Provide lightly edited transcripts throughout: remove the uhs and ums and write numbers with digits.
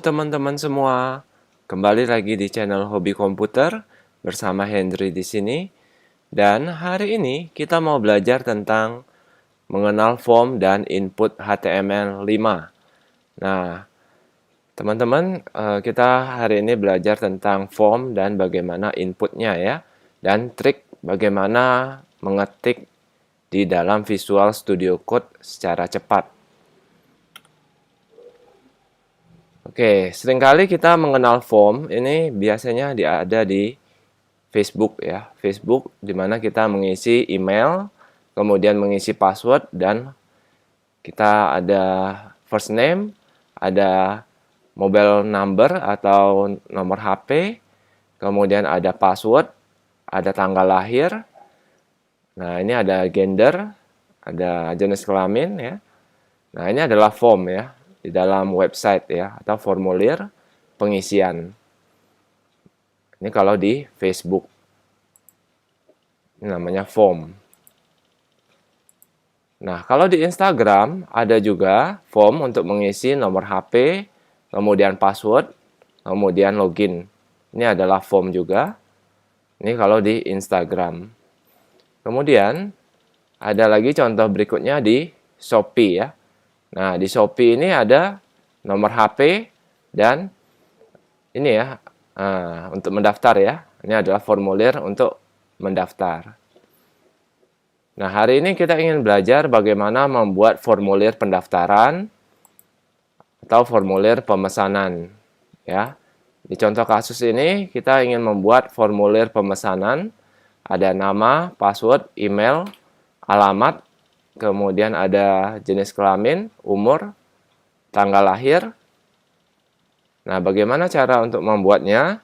teman-teman semua, kembali lagi di channel Hobi Komputer bersama Henry di sini. Dan hari ini kita mau belajar tentang mengenal form dan input HTML5. Nah, teman-teman, kita hari ini belajar tentang form dan bagaimana inputnya ya, dan trik bagaimana mengetik di dalam Visual Studio Code secara cepat. Oke, seringkali kita mengenal form ini biasanya ada di Facebook ya. Facebook di mana kita mengisi email, kemudian mengisi password dan kita ada first name, ada mobile number atau nomor HP, kemudian ada password, ada tanggal lahir. Nah, ini ada gender, ada jenis kelamin ya. Nah, ini adalah form ya di dalam website ya atau formulir pengisian. Ini kalau di Facebook. Ini namanya form. Nah, kalau di Instagram ada juga form untuk mengisi nomor HP, kemudian password, kemudian login. Ini adalah form juga. Ini kalau di Instagram. Kemudian ada lagi contoh berikutnya di Shopee ya. Nah, di Shopee ini ada nomor HP dan ini ya, untuk mendaftar ya. Ini adalah formulir untuk mendaftar. Nah, hari ini kita ingin belajar bagaimana membuat formulir pendaftaran atau formulir pemesanan. Ya, di contoh kasus ini kita ingin membuat formulir pemesanan. Ada nama, password, email, alamat, kemudian ada jenis kelamin, umur, tanggal lahir. Nah, bagaimana cara untuk membuatnya?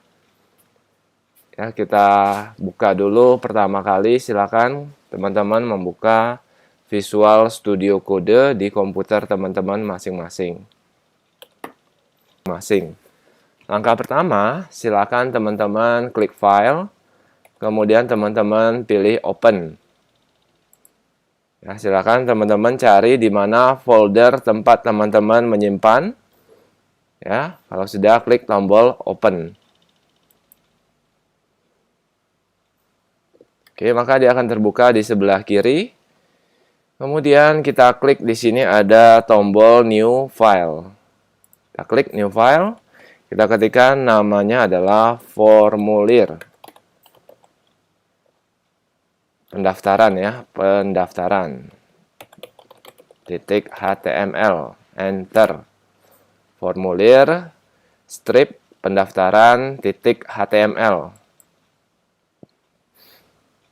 Ya, kita buka dulu pertama kali. Silakan teman-teman membuka Visual Studio Code di komputer teman-teman masing-masing. Langkah pertama, silakan teman-teman klik File, kemudian teman-teman pilih Open. Ya, silakan teman-teman cari di mana folder tempat teman-teman menyimpan. Ya, kalau sudah klik tombol Open. Oke, maka dia akan terbuka di sebelah kiri. Kemudian kita klik di sini ada tombol New File. Kita klik New File. Kita ketikkan namanya adalah formulir. Pendaftaran ya, pendaftaran. .html, enter. Formulir, strip, pendaftaran, .html.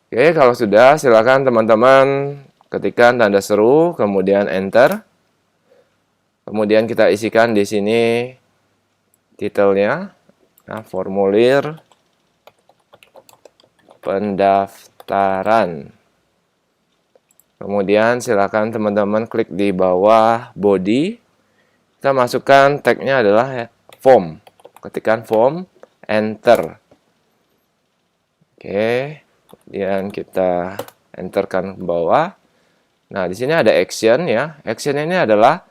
Oke, kalau sudah, silakan teman-teman ketikkan tanda seru, kemudian enter. Kemudian kita isikan di sini titelnya, nah, formulir pendaftaran. Kemudian silakan teman-teman klik di bawah body. Kita masukkan tagnya adalah form. Ketikkan form, enter. Oke. Kemudian kita enterkan ke bawah. Nah, di sini ada action ya. Action ini adalah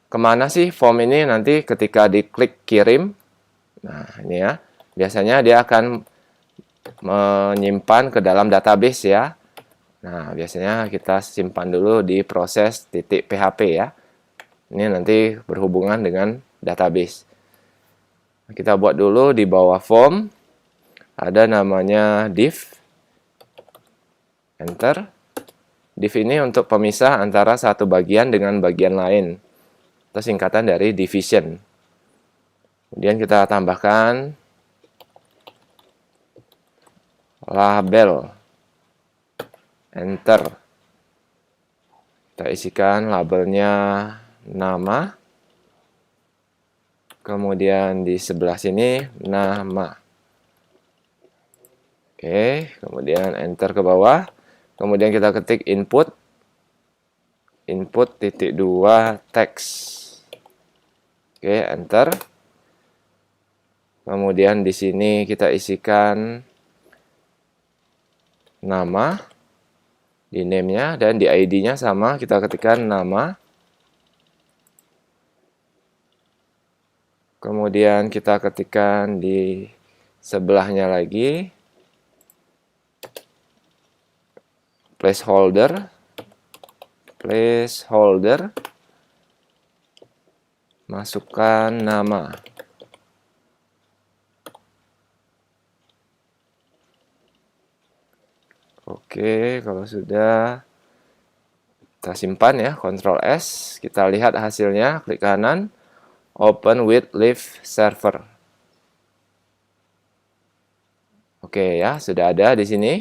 kemana sih form ini nanti ketika diklik kirim. Nah, ini ya. Biasanya dia akan menyimpan ke dalam database ya. Nah, biasanya kita simpan dulu di proses .php ya. Ini nanti berhubungan dengan database. Kita buat dulu di bawah form. Ada namanya div. Enter. Div ini untuk pemisah antara satu bagian dengan bagian lain. Atau singkatan dari division. Kemudian kita tambahkan label. Enter. Kita isikan labelnya nama. Kemudian di sebelah sini nama. Oke, kemudian enter ke bawah. Kemudian kita ketik input. Input .2 teks. Oke, enter. Kemudian di sini kita isikan nama di name-nya dan di ID-nya sama, kita ketikkan nama. Kemudian kita ketikkan di sebelahnya lagi placeholder, masukkan nama. Oke, kalau sudah kita simpan ya, Ctrl S, kita lihat hasilnya, klik kanan, open with live server. Oke ya, sudah ada di sini.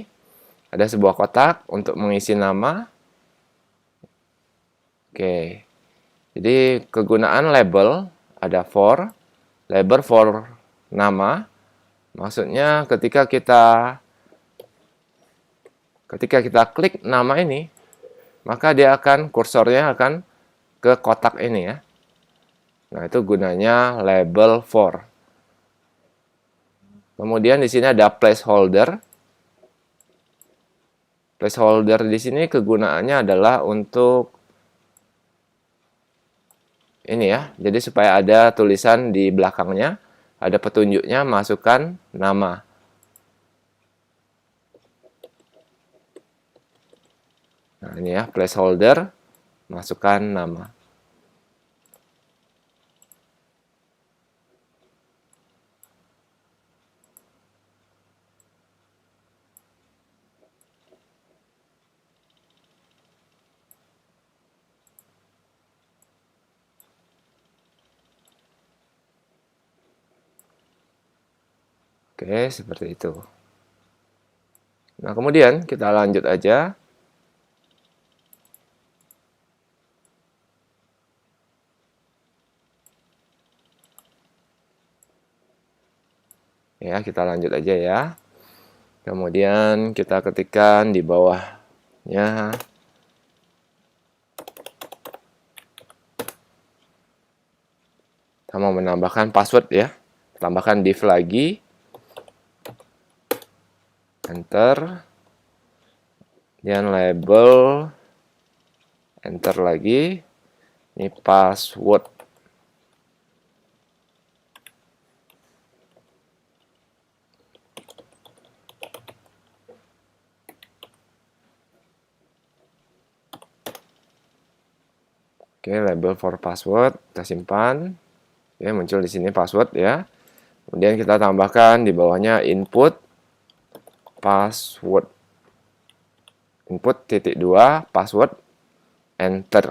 Ada sebuah kotak untuk mengisi nama. Oke. Jadi kegunaan label ada for, label for nama. Maksudnya ketika kita klik nama ini, maka dia akan kursornya akan ke kotak ini ya. Nah, itu gunanya label for. Kemudian di sini ada placeholder. Placeholder di sini kegunaannya adalah untuk ini ya. Jadi supaya ada tulisan di belakangnya, ada petunjuknya, masukkan nama. Nah, ini ya, placeholder, masukkan nama. Oke, seperti itu. Nah, kemudian kita lanjut aja. Ya, kita lanjut aja ya. Kemudian kita ketikkan di bawahnya kita mau menambahkan password ya. Tambahkan div lagi. Enter. Kemudian label. Enter lagi. Ini password. Oke, label for password kita simpan. Oke, muncul di sini password ya. Kemudian kita tambahkan di bawahnya input password. Input (2) password enter.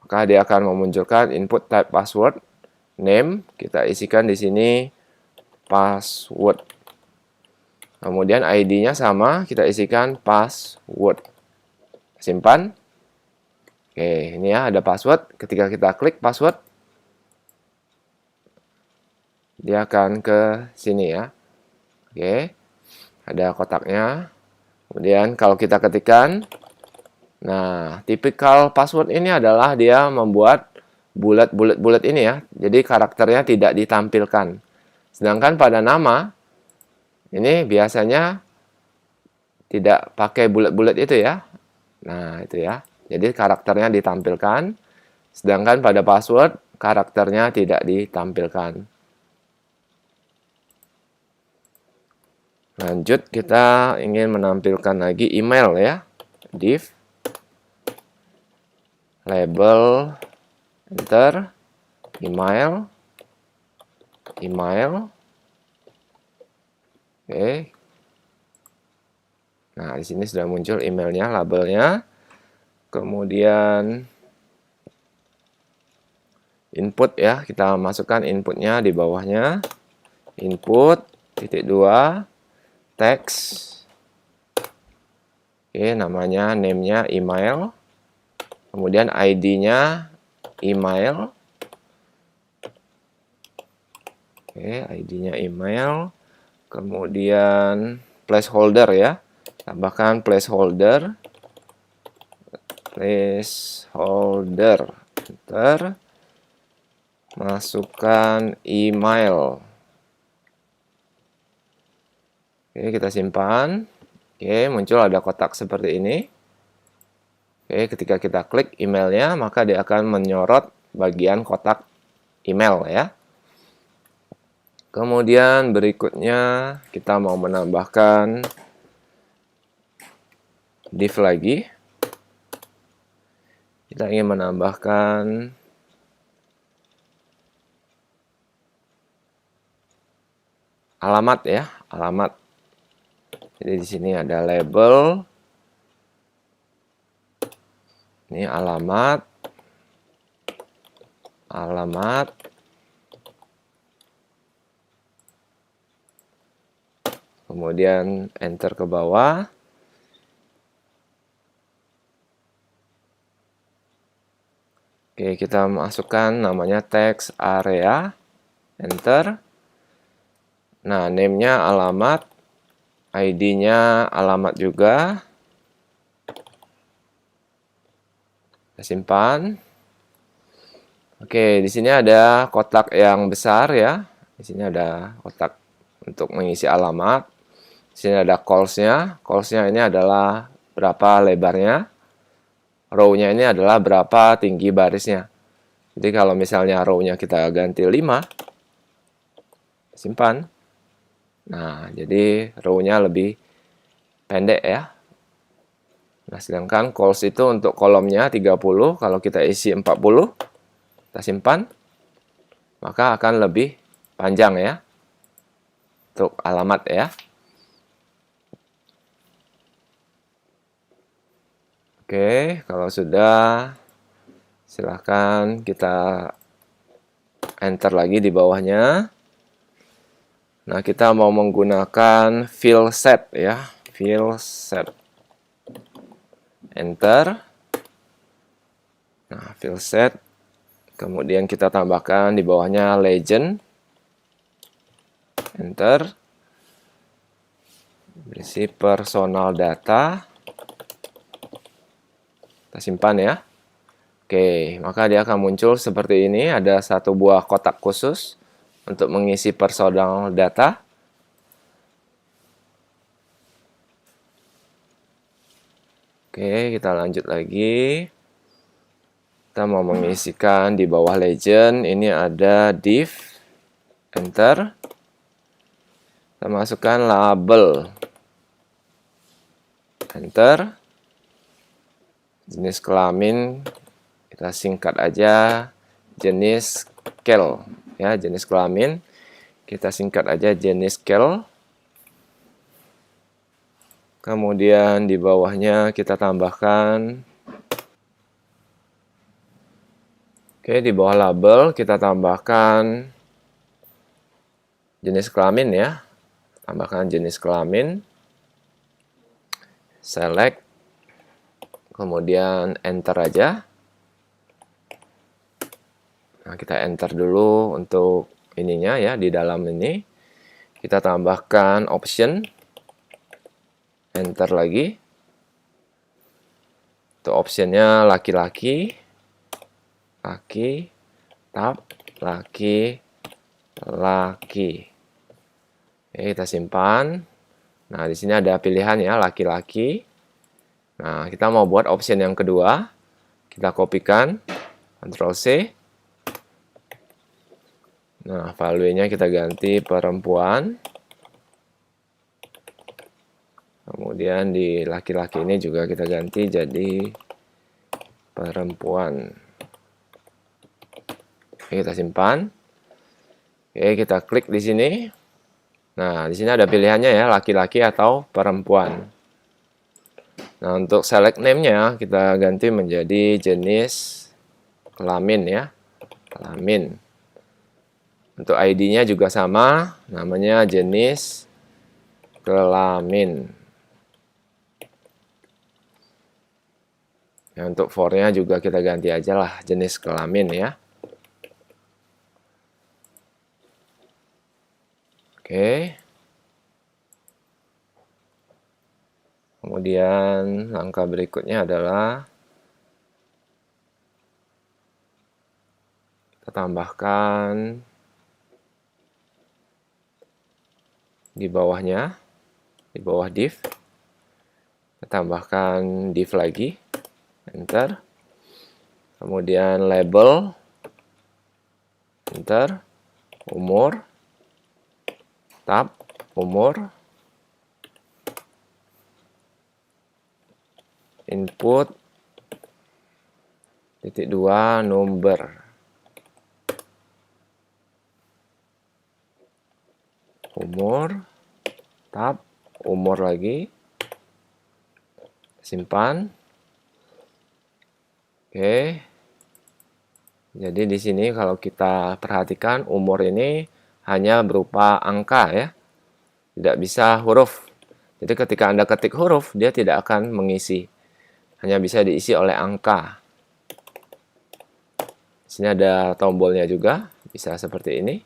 Maka dia akan memunculkan input type password name, kita isikan di sini password. Kemudian ID-nya sama, kita isikan password. Simpan. Oke, ini ya ada password. Ketika kita klik password, dia akan ke sini ya. Oke, ada kotaknya. Kemudian kalau kita ketikkan, nah, tipikal password ini adalah dia membuat bulat ini ya. Jadi karakternya tidak ditampilkan. Sedangkan pada nama, ini biasanya tidak pakai bulat-bulat itu ya. Nah, itu ya. Jadi karakternya ditampilkan. Sedangkan pada password, karakternya tidak ditampilkan. Lanjut, kita ingin menampilkan lagi email ya. Div. Label. Enter. Email. Oke. Nah, di sini sudah muncul emailnya, labelnya. Kemudian input ya, kita masukkan inputnya di bawahnya. Input (2) text. Oke, namanya, name-nya email. Kemudian ID-nya email. Oke, ID-nya email. Kemudian placeholder ya. Tambahkan placeholder. Enter. Masukkan email. Oke, kita simpan. Oke, muncul ada kotak seperti ini. Oke, ketika kita klik emailnya, maka dia akan menyorot bagian kotak email ya. Kemudian berikutnya kita mau menambahkan div lagi. Kita ingin menambahkan alamat ya, alamat. Jadi di sini ada label. Ini alamat. Alamat. Kemudian enter ke bawah. Oke, kita masukkan namanya text area. Enter. Nah, name-nya alamat. ID-nya alamat juga. Kita simpan. Oke, di sini ada kotak yang besar ya. Di sini ada kotak untuk mengisi alamat. Di sini ada calls-nya. Calls-nya ini adalah berapa lebarnya. Row-nya ini adalah berapa tinggi barisnya. Jadi kalau misalnya row-nya kita ganti 5, simpan. Nah, jadi row-nya lebih pendek ya. Nah, sedangkan calls itu untuk kolomnya 30, kalau kita isi 40, kita simpan, maka akan lebih panjang ya. Untuk alamat ya. Oke, kalau sudah, silahkan kita enter lagi di bawahnya. Nah, kita mau menggunakan fill set ya, fill set. Enter. Nah, fill set. Kemudian kita tambahkan di bawahnya legend. Enter. Berisi personal data. Kita simpan ya. Oke, maka dia akan muncul seperti ini. Ada satu buah kotak khusus untuk mengisi personal data. Oke, kita lanjut lagi. Kita mau mengisikan di bawah legend. Ini ada div. Enter. Kita masukkan label. Enter. Jenis kelamin kita singkat aja jenis kel ya, jenis kelamin kita singkat aja jenis kel. Kemudian di bawahnya kita tambahkan, oke, di bawah label kita tambahkan jenis kelamin ya, tambahkan jenis kelamin, select, kemudian enter aja. Nah, kita enter dulu untuk ininya ya, di dalam ini. Kita tambahkan option. Enter lagi. Untuk optionnya laki-laki. Laki. Tab. Laki. Laki. Oke, kita simpan. Nah, di sini ada pilihan ya, laki-laki. Nah, kita mau buat option yang kedua. Kita kopikan. Ctrl C. Nah, value-nya kita ganti perempuan. Kemudian di laki-laki ini juga kita ganti jadi perempuan. Oke, kita simpan. Oke, kita klik di sini. Nah, di sini ada pilihannya ya, laki-laki atau perempuan. Nah, untuk select name-nya kita ganti menjadi jenis kelamin ya. Kelamin. Untuk ID-nya juga sama, namanya jenis kelamin. Ya, untuk for-nya juga kita ganti aja lah jenis kelamin ya. Oke. Kemudian langkah berikutnya adalah kita tambahkan di bawahnya, di bawah div, kita tambahkan div lagi, enter, kemudian label, enter, umur, tab, umur, input, titik 2, number, umur, tab, umur lagi, simpan. Oke. Jadi di sini kalau kita perhatikan umur ini hanya berupa angka ya. Tidak bisa huruf. Jadi ketika Anda ketik huruf, dia tidak akan mengisi. Hanya bisa diisi oleh angka. Di sini ada tombolnya juga, bisa seperti ini.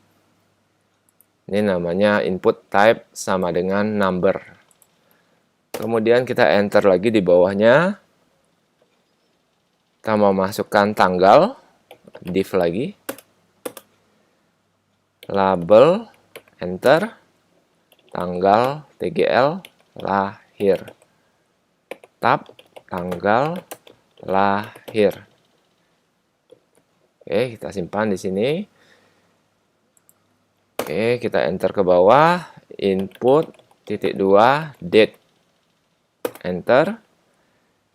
Ini namanya input type sama dengan number. Kemudian kita enter lagi di bawahnya. Kita mau masukkan tanggal, div lagi. Label, enter. Tanggal, tgl, lahir. Tab, tanggal, lahir. Oke, kita simpan di sini. Oke, kita enter ke bawah. Input, titik 2, date. Enter.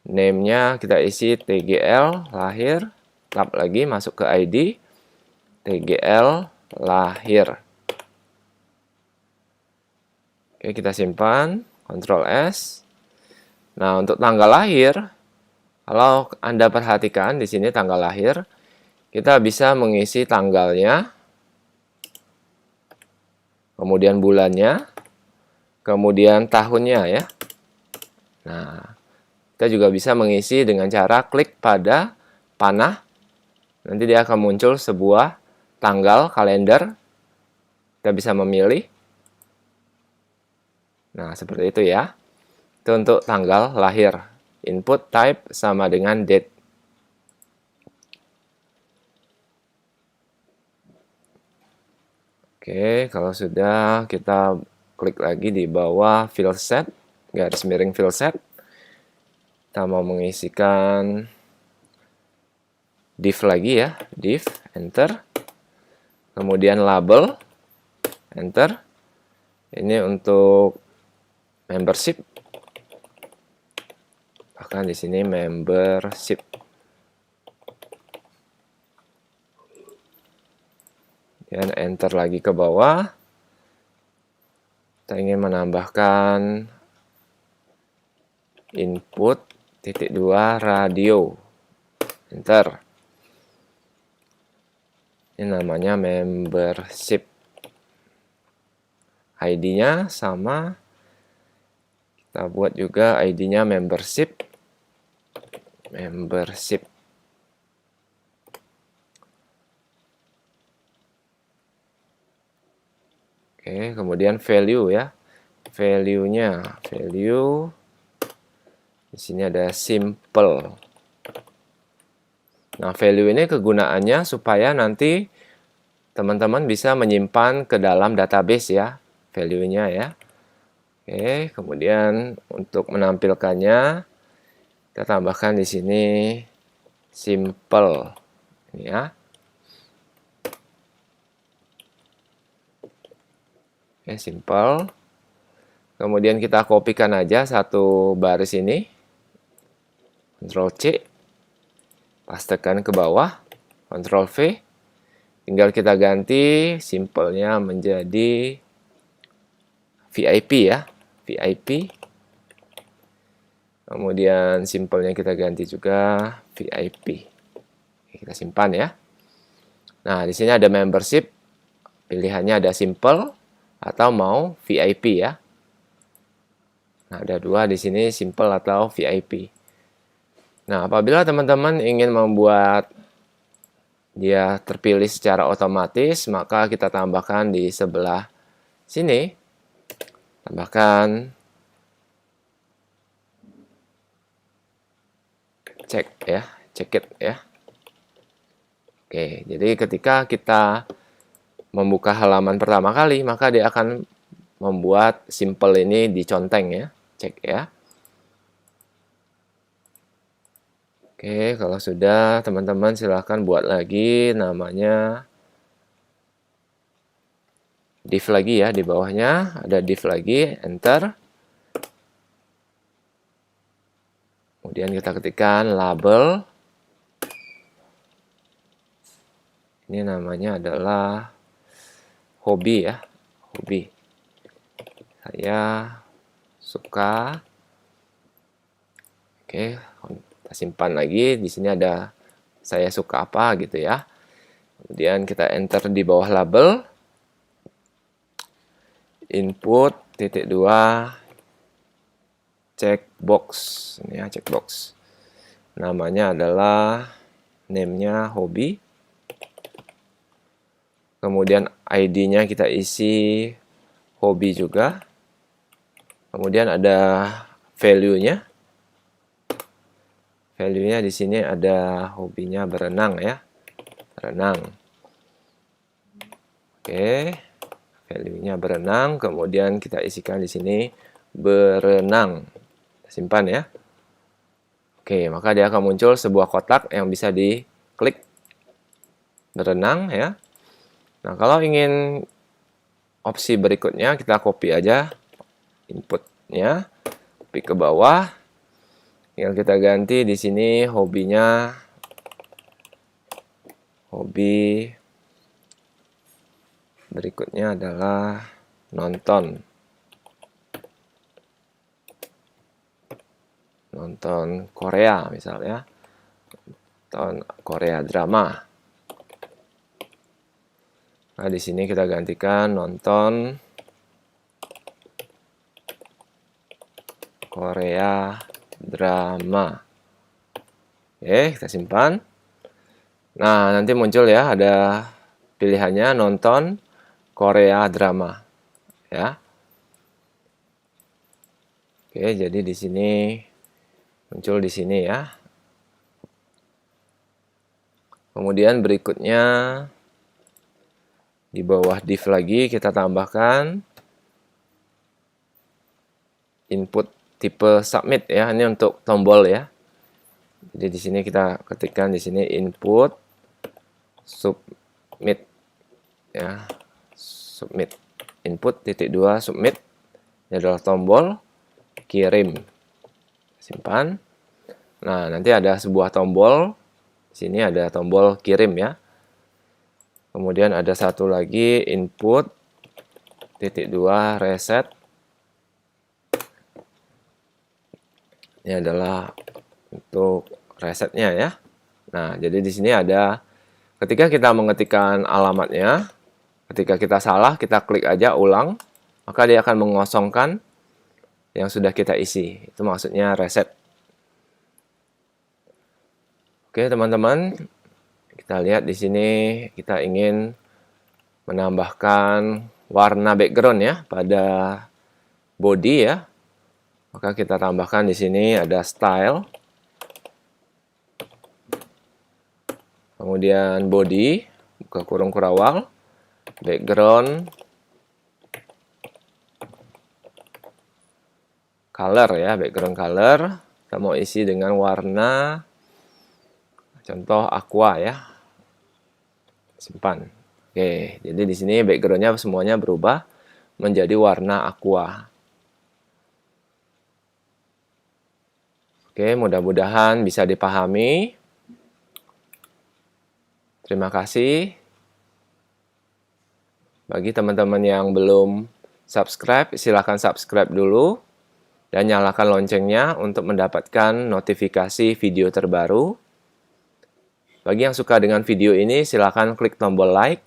Name-nya kita isi tgl, lahir. Tab lagi, masuk ke ID. tgl, lahir. Oke, kita simpan, Ctrl S. Nah, untuk tanggal lahir, kalau Anda perhatikan di sini tanggal lahir, kita bisa mengisi tanggalnya, kemudian bulannya, kemudian tahunnya ya. Nah, kita juga bisa mengisi dengan cara klik pada panah. Nanti dia akan muncul sebuah tanggal kalender. Kita bisa memilih. Nah, seperti itu ya. Itu untuk tanggal lahir. Input type sama dengan date. Oke, kalau sudah kita klik lagi di bawah fill set, garis miring fill set. Kita mau mengisikan div lagi ya, div, enter. Kemudian label, enter. Ini untuk membership. Bahkan di sini membership. Dan enter lagi ke bawah. Kita ingin menambahkan input titik 2 radio. Enter. Ini namanya membership. ID-nya sama. Kita buat juga ID-nya membership. Membership. Oke, kemudian value ya. Value-nya, value. Di sini ada simple. Nah, value ini kegunaannya supaya nanti teman-teman bisa menyimpan ke dalam database ya, value-nya ya. Oke, kemudian untuk menampilkannya, kita tambahkan di sini simple. Ini ya. Oke, simple. Kemudian kita kopikan aja satu baris ini. Ctrl C. Pastekan ke bawah. Ctrl V. Tinggal kita ganti simple-nya menjadi VIP ya. VIP. Kemudian simple-nya kita ganti juga VIP. Kita simpan ya. Nah, di sini ada membership. Pilihannya ada simple atau mau VIP ya. Nah, ada dua di sini, simple atau VIP. Nah, apabila teman-teman ingin membuat dia terpilih secara otomatis, maka kita tambahkan di sebelah sini. Tambahkan check ya, check it ya. Oke, jadi ketika kita membuka halaman pertama kali, maka dia akan membuat simple ini diconteng ya. Cek ya. Oke, kalau sudah teman-teman silahkan buat lagi namanya div lagi ya, di bawahnya ada div lagi, enter. Kemudian kita ketikkan label. Ini namanya adalah hobi ya, hobi. Saya suka. Oke, kita simpan lagi. Di sini ada saya suka apa gitu ya. Kemudian kita enter di bawah label. Input titik 2 checkbox. Ini ya, checkbox. Namanya adalah name-nya hobi. Kemudian ID-nya kita isi hobi juga. Kemudian ada value-nya. Value-nya di sini ada hobinya berenang ya. Berenang. Oke. Value-nya berenang, kemudian kita isikan di sini berenang. Simpan ya. Oke, maka dia akan muncul sebuah kotak yang bisa diklik berenang ya. Nah, kalau ingin opsi berikutnya, kita copy aja inputnya, copy ke bawah. Tinggal kita ganti di sini hobinya, hobi berikutnya adalah nonton. Nonton Korea misalnya. Nonton Korea drama. Nah, di sini kita gantikan nonton Korea drama. Oke, kita simpan. Nah, nanti muncul ya, ada pilihannya nonton Korea drama. Ya. Oke, jadi di sini muncul di sini ya. Kemudian berikutnya di bawah div lagi kita tambahkan input tipe submit ya. Ini untuk tombol ya. Jadi di sini kita ketikkan di sini input submit ya. Submit. Input titik 2 submit. Ini adalah tombol kirim. Simpan. Nah, nanti ada sebuah tombol. Di sini ada tombol kirim ya. Kemudian ada satu lagi input titik 2 reset. Ini adalah untuk resetnya ya. Nah, jadi di sini ada ketika kita mengetikkan alamatnya, ketika kita salah, kita klik aja ulang, maka dia akan mengosongkan yang sudah kita isi. Itu maksudnya reset. Oke, teman-teman. Kita lihat di sini kita ingin menambahkan warna background ya pada body ya. Maka kita tambahkan di sini ada style. Kemudian body, buka kurung kurawal, background, color ya, background color. Kita mau isi dengan warna contoh aqua ya. Simpan. Oke, jadi di sini backgroundnya semuanya berubah menjadi warna aqua. Oke, mudah-mudahan bisa dipahami. Terima kasih. Bagi teman-teman yang belum subscribe, silakan subscribe dulu. Dan nyalakan loncengnya untuk mendapatkan notifikasi video terbaru. Bagi yang suka dengan video ini, silakan klik tombol like.